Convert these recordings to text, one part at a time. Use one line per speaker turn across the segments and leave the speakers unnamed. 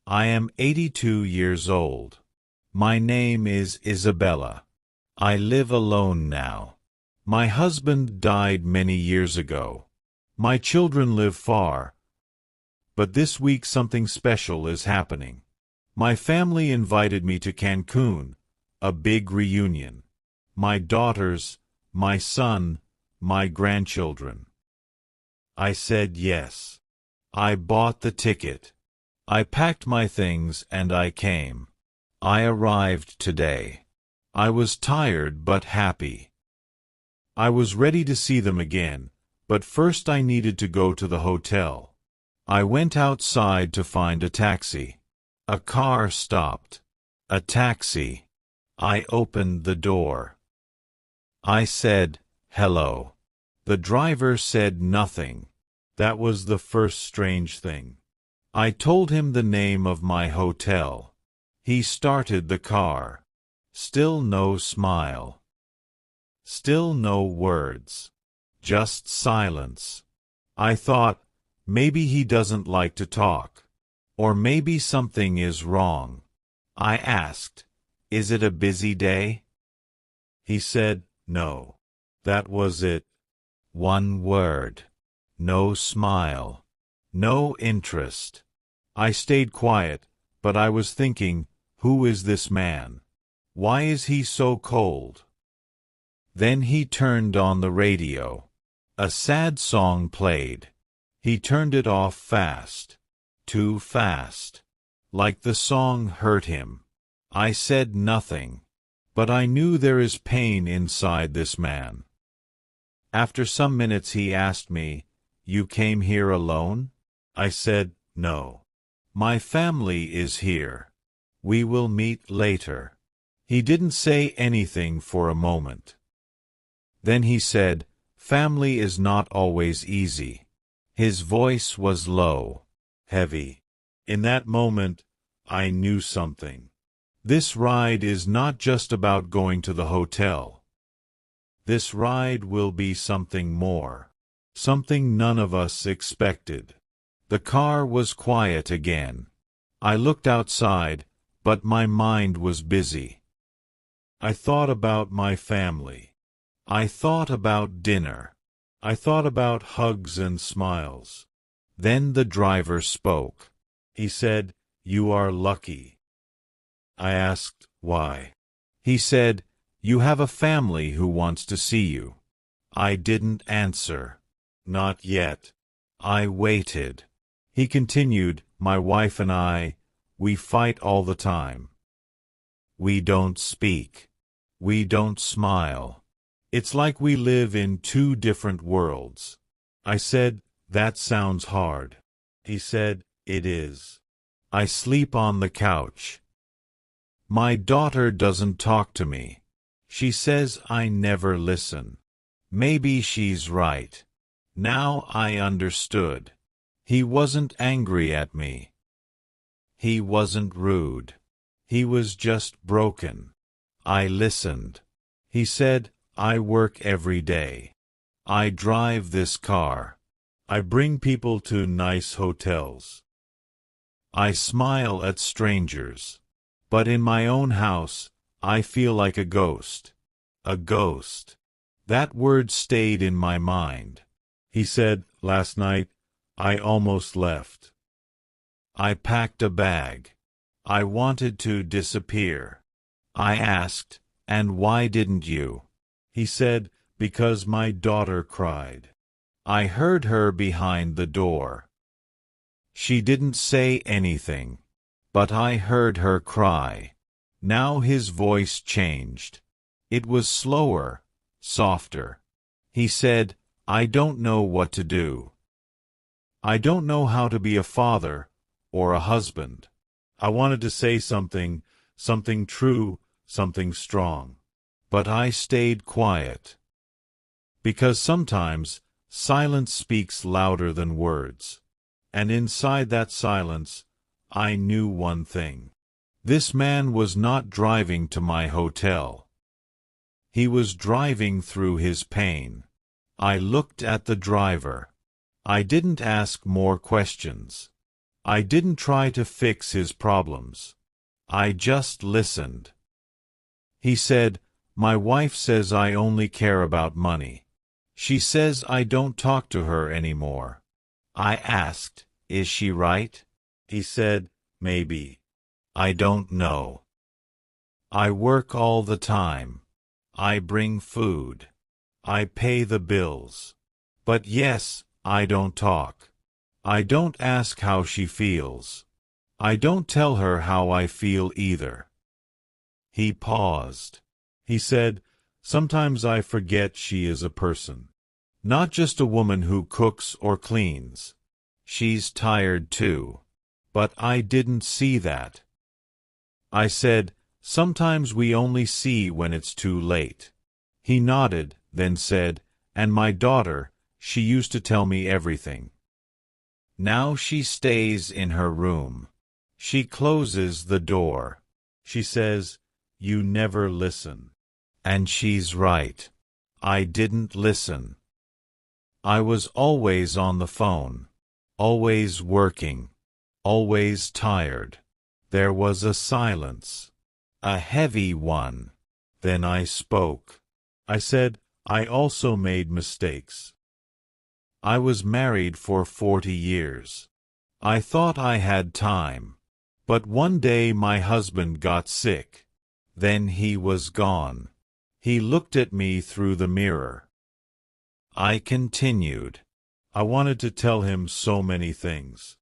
I am 82 years old. My name is Isabella. I live alone now. My husband died many years ago. My children live far. But this week something special is happening. My family invited me to Cancun, a big reunion. My daughters, my son, my grandchildren. I said yes. I bought the ticket. I packed my things and I came. I arrived today. I was tired but happy. I was ready to see them again, but first I needed to go to the hotel. I went outside to find a taxi. A car stopped. A taxi. I opened the door. I said, "Hello." The driver said nothing. That was the first strange thing. I told him the name of my hotel. He started the car. Still no smile. Still no words. Just silence. I thought, maybe he doesn't like to talk. Or maybe something is wrong. I asked, "Is it a busy day?" He said, "No." That was it. One word. No smile. No interest. I stayed quiet, but I was thinking, who is this man? Why is he so cold? Then he turned on the radio. A sad song played. He turned it off fast. Too fast. Like the song hurt him. I said nothing. But I knew there is pain inside this man. After some minutes he asked me, "You came here alone?" I said, "No. My family is here. We will meet later." He didn't say anything for a moment. Then he said, "Family is not always easy." His voice was low, heavy. In that moment, I knew something. This ride is not just about going to the hotel. This ride will be something more. Something none of us expected. The car was quiet again. I looked outside, but my mind was busy. I thought about my family. I thought about dinner. I thought about hugs and smiles. Then the driver spoke. He said, "You are lucky." I asked, "Why?" He said, "You have a family who wants to see you." I didn't answer. Not yet. I waited. He continued, "My wife and we fight all the time. We don't speak. We don't smile. It's like we live in two different worlds." I said, "That sounds hard." He said, "It is. I sleep on the couch. My daughter doesn't talk to me. She says I never listen. Maybe she's right." Now I understood. He wasn't angry at me. He wasn't rude. He was just broken. I listened. He said, "I work every day. I drive this car. I bring people to nice hotels. I smile at strangers. But in my own house, I feel like a ghost." A ghost. That word stayed in my mind. He said, "Last night, I almost left. I packed a bag. I wanted to disappear." I asked, "And why didn't you?" He said, "Because my daughter cried. I heard her behind the door. She didn't say anything, but I heard her cry." Now his voice changed. It was slower, softer. He said, "I don't know what to do. I don't know how to be a father or a husband." I wanted to say something true, something strong. But I stayed quiet. Because sometimes silence speaks louder than words. And inside that silence, I knew one thing. This man was not driving to my hotel. He was driving through his pain. I looked at the driver. I didn't ask more questions. I didn't try to fix his problems. I just listened. He said, "My wife says I only care about money. She says I don't talk to her anymore." I asked, "Is she right?" He said, "Maybe. I don't know. I work all the time. I bring food. I pay the bills. But yes, I don't talk. I don't ask how she feels. I don't tell her how I feel either." He paused. He said, "Sometimes I forget she is a person. Not just a woman who cooks or cleans. She's tired too. But I didn't see that." I said, "Sometimes we only see when it's too late." He nodded, then said, "And my daughter, she used to tell me everything. Now she stays in her room. She closes the door. She says, 'You never listen.' And she's right. I didn't listen. I was always on the phone, always working, always tired." There was a silence, a heavy one. Then I spoke. I said, "I also made mistakes. I was married for 40 years. I thought I had time. But one day my husband got sick. Then he was gone. He looked at me through the mirror." I continued. I wanted to tell him so many things.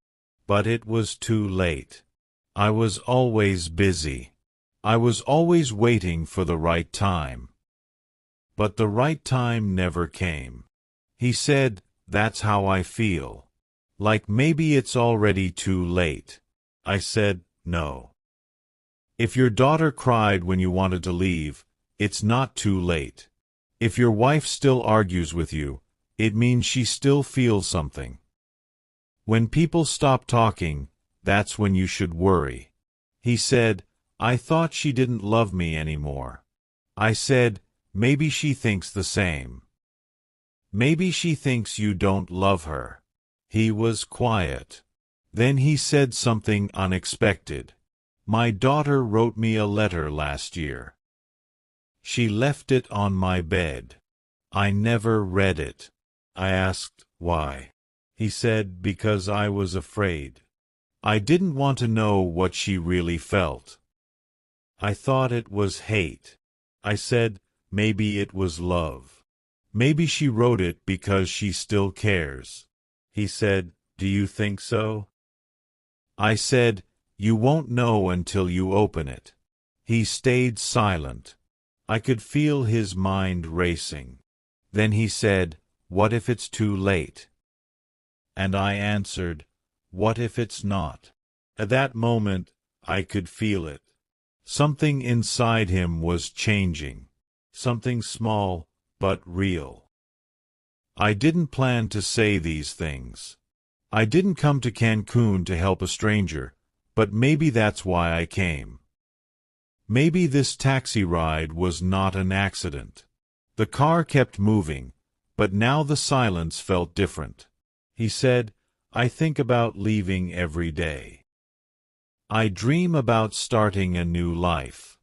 But it was too late. I was always busy. I was always waiting for the right time. But the right time never came. He said, "That's how I feel. Like maybe it's already too late." I said, "No. If your daughter cried when you wanted to leave, it's not too late. If your wife still argues with you, it means she still feels something. When people stop talking, that's when you should worry." He said, "I thought she didn't love me anymore." I said, "Maybe she thinks the same. Maybe she thinks you don't love her." He was quiet. Then he said something unexpected. "My daughter wrote me a letter last year. She left it on my bed. I never read it." I asked, "Why?" He said, "Because I was afraid. I didn't want to know what she really felt. I thought it was hate." I said, "Maybe it was love. Maybe she wrote it because she still cares." He said, "Do you think so?" I said, "You won't know until you open it." He stayed silent. I could feel his mind racing. Then he said, "What if it's too late?" And I answered, "What if it's not?" At that moment, I could feel it. Something inside him was changing. Something small, but real. I didn't plan to say these things. I didn't come to Cancun to help a stranger, but maybe that's why I came. Maybe this taxi ride was not an accident. The car kept moving, but now the silence felt different. He said, "I think about leaving every day. I dream about starting a new life.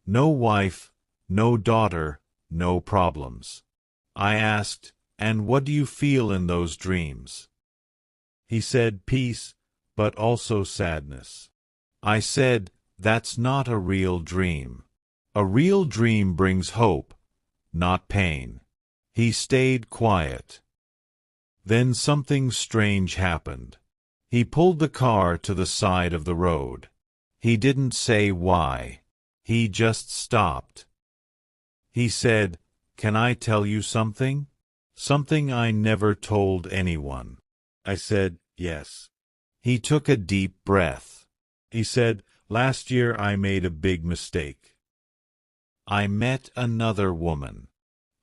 No wife, no daughter, no problems." I asked, "And what do you feel in those dreams?" He said, "Peace, but also sadness." I said, "That's not a real dream. A real dream brings hope, not pain." He stayed quiet. Then something strange happened. He pulled the car to the side of the road. He didn't say why. He just stopped. He said, "Can I tell you something? Something I never told anyone." I said, "Yes." He took a deep breath. He said, "Last year I made a big mistake. I met another woman.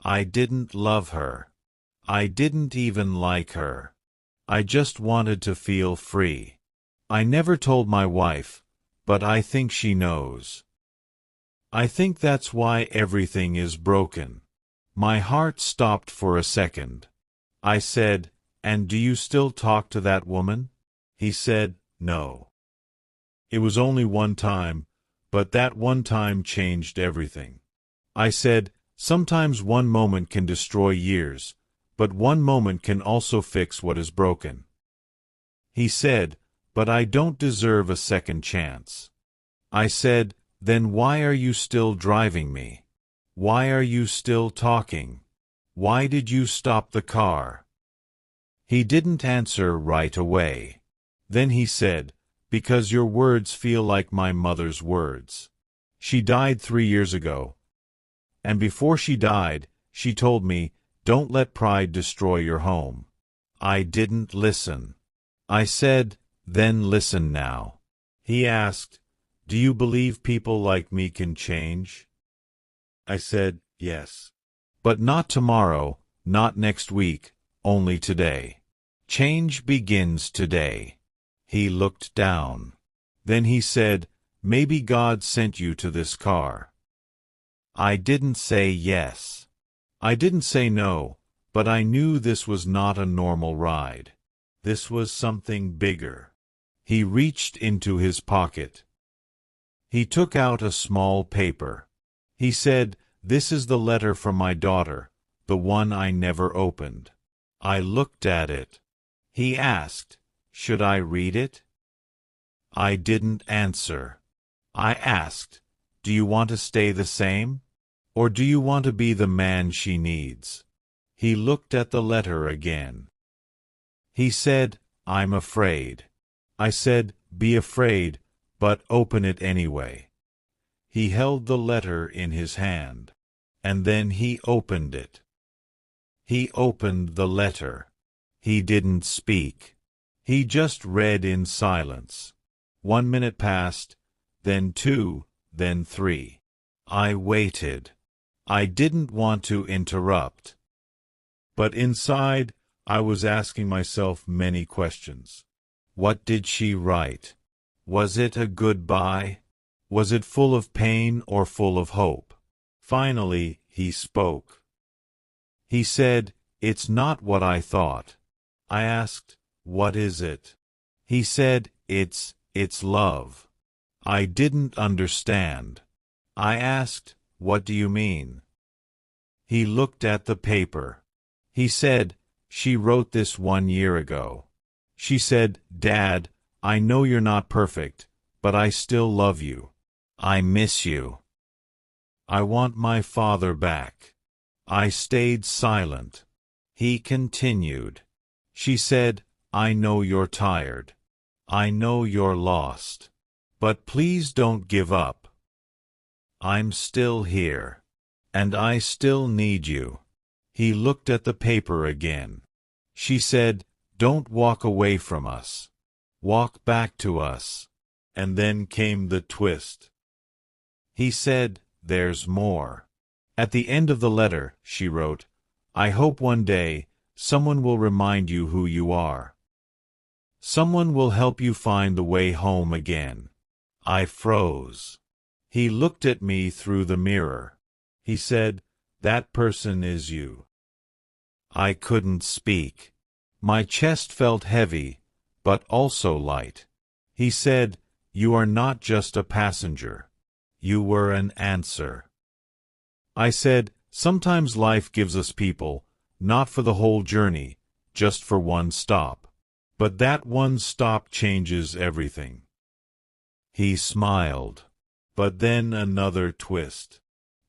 I didn't love her. I didn't even like her. I just wanted to feel free. I never told my wife, but I think she knows. I think that's why everything is broken." My heart stopped for a second. I said, "And do you still talk to that woman?" He said, No. It was only one time, but that one time changed everything. I said, sometimes one moment can destroy years, but one moment can also fix what is broken. He said, but I don't deserve a second chance. I said, then why are you still driving me? Why are you still talking? Why did you stop the car? He didn't answer right away. Then he said, because your words feel like my mother's words. She died 3 years ago. And before she died, she told me, don't let pride destroy your home. I didn't listen. I said, then listen now. He asked, do you believe people like me can change? I said, yes. But not tomorrow, not next week, only today. Change begins today. He looked down. Then he said, maybe God sent you to this car. I didn't say yes. I didn't say no, but I knew this was not a normal ride. This was something bigger. He reached into his pocket. He took out a small paper. He said, this is the letter from my daughter, the one I never opened. I looked at it. He asked, should I read it? I didn't answer. I asked, do you want to stay the same? Or do you want to be the man she needs? He looked at the letter again. He said, I'm afraid. I said, be afraid, but open it anyway. He held the letter in his hand, and then he opened it. He opened the letter. He didn't speak. He just read in silence. 1 minute passed, then 2, then 3. I waited. I didn't want to interrupt. But inside, I was asking myself many questions. What did she write? Was it a goodbye? Was it full of pain or full of hope? Finally, he spoke. He said, it's not what I thought. I asked, what is it? He said, it's love. I didn't understand. I asked, what do you mean? He looked at the paper. He said, she wrote this 1 year ago. She said, Dad, I know you're not perfect, but I still love you. I miss you. I want my father back. I stayed silent. He continued. She said, I know you're tired. I know you're lost. But please don't give up. I'm still here. And I still need you. He looked at the paper again. She said, don't walk away from us. Walk back to us. And then came the twist. He said, there's more. At the end of the letter, she wrote, I hope one day someone will remind you who you are. Someone will help you find the way home again. I froze. He looked at me through the mirror. He said, that person is you. I couldn't speak. My chest felt heavy, but also light. He said, you are not just a passenger. You were an answer. I said, sometimes life gives us people, not for the whole journey, just for one stop. But that one stop changes everything. He smiled. But then another twist.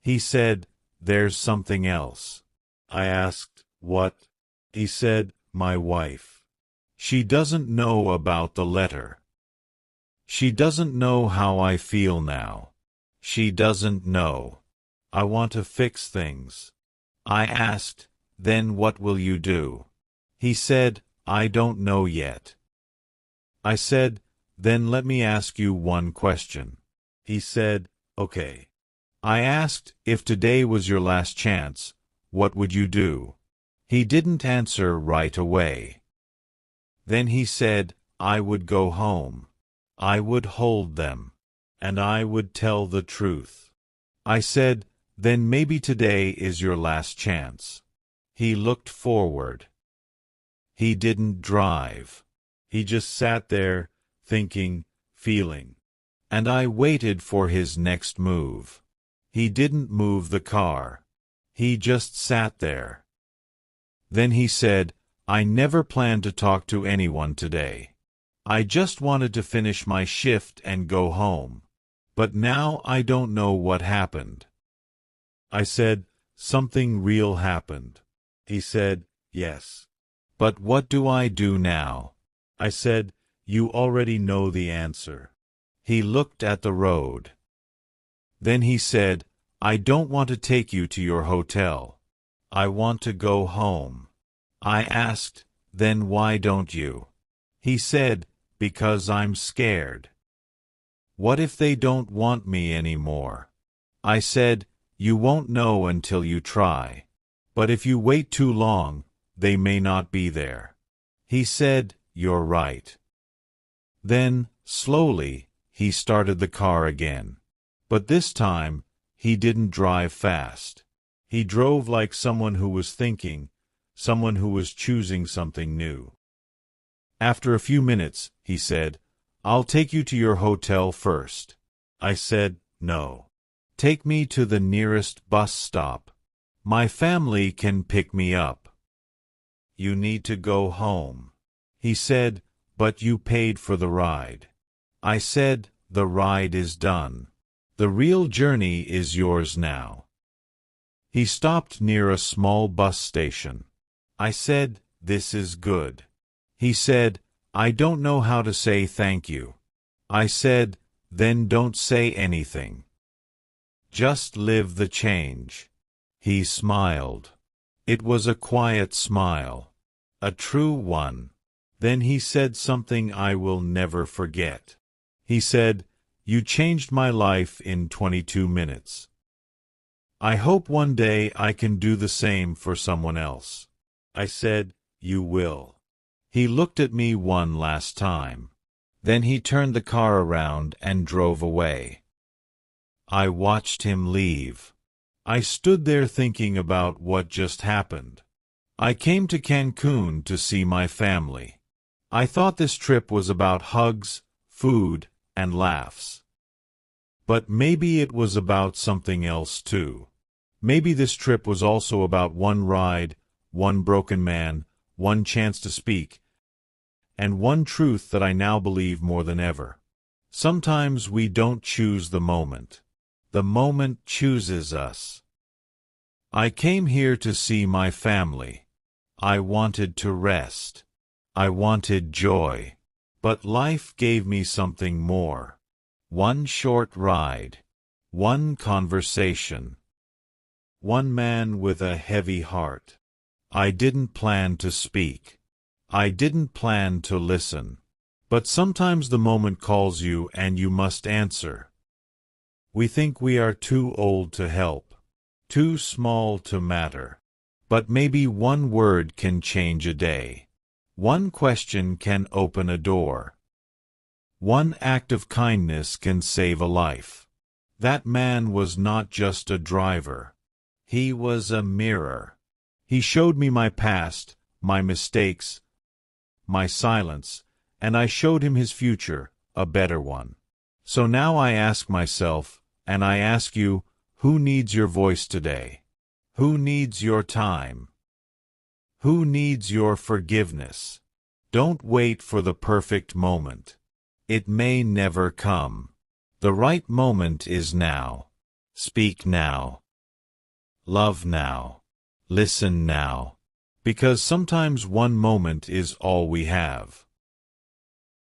He said, there's something else. I asked, what? He said, my wife. She doesn't know about the letter. She doesn't know how I feel now. She doesn't know. I want to fix things. I asked, then what will you do? He said, I don't know yet. I said, then let me ask you one question. He said, okay. I asked, if today was your last chance, what would you do? He didn't answer right away. Then he said, I would go home. I would hold them. And I would tell the truth. I said, then maybe today is your last chance. He looked forward. He didn't drive. He just sat there, thinking, feeling. And I waited for his next move. He didn't move the car. He just sat there. Then he said, "I never planned to talk to anyone today. I just wanted to finish my shift and go home. But now I don't know what happened." I said, "Something real happened." He said, "Yes. But what do I do now?" I said, "You already know the answer." He looked at the road. Then he said, "I don't want to take you to your hotel. I want to go home." I asked, "Then why don't you?" He said, "Because I'm scared." "What if they don't want me anymore?" I said, "You won't know until you try. But if you wait too long, they may not be there." He said, "You're right." Then, slowly, he started the car again. But this time, he didn't drive fast. He drove like someone who was thinking, someone who was choosing something new. After a few minutes, he said, "I'll take you to your hotel first." I said, "No. Take me to the nearest bus stop. My family can pick me up." "You need to go home." He said, "But you paid for the ride." I said, "The ride is done. The real journey is yours now." He stopped near a small bus station. I said, "This is good." He said, "I don't know how to say thank you." I said, "Then don't say anything. Just live the change." He smiled. It was a quiet smile. A true one. Then he said something I will never forget. He said, "You changed my life in 22 minutes. I hope one day I can do the same for someone else." I said, "You will." He looked at me one last time. Then he turned the car around and drove away. I watched him leave. I stood there thinking about what just happened. I came to Cancun to see my family. I thought this trip was about hugs, food, and laughs. But maybe it was about something else too. Maybe this trip was also about one ride, one broken man, one chance to speak, and one truth that I now believe more than ever. Sometimes we don't choose the moment. The moment chooses us. I came here to see my family. I wanted to rest. I wanted joy. But life gave me something more. One short ride. One conversation. One man with a heavy heart. I didn't plan to speak. I didn't plan to listen. But sometimes the moment calls you and you must answer. We think we are too old to help, too small to matter. But maybe one word can change a day. One question can open a door. One act of kindness can save a life. That man was not just a driver. He was a mirror. He showed me my past, my mistakes, my silence, and I showed him his future, a better one. So now I ask myself, and I ask you, who needs your voice today? Who needs your time? Who needs your forgiveness? Don't wait for the perfect moment. It may never come. The right moment is now. Speak now. Love now. Listen now. Because sometimes one moment is all we have.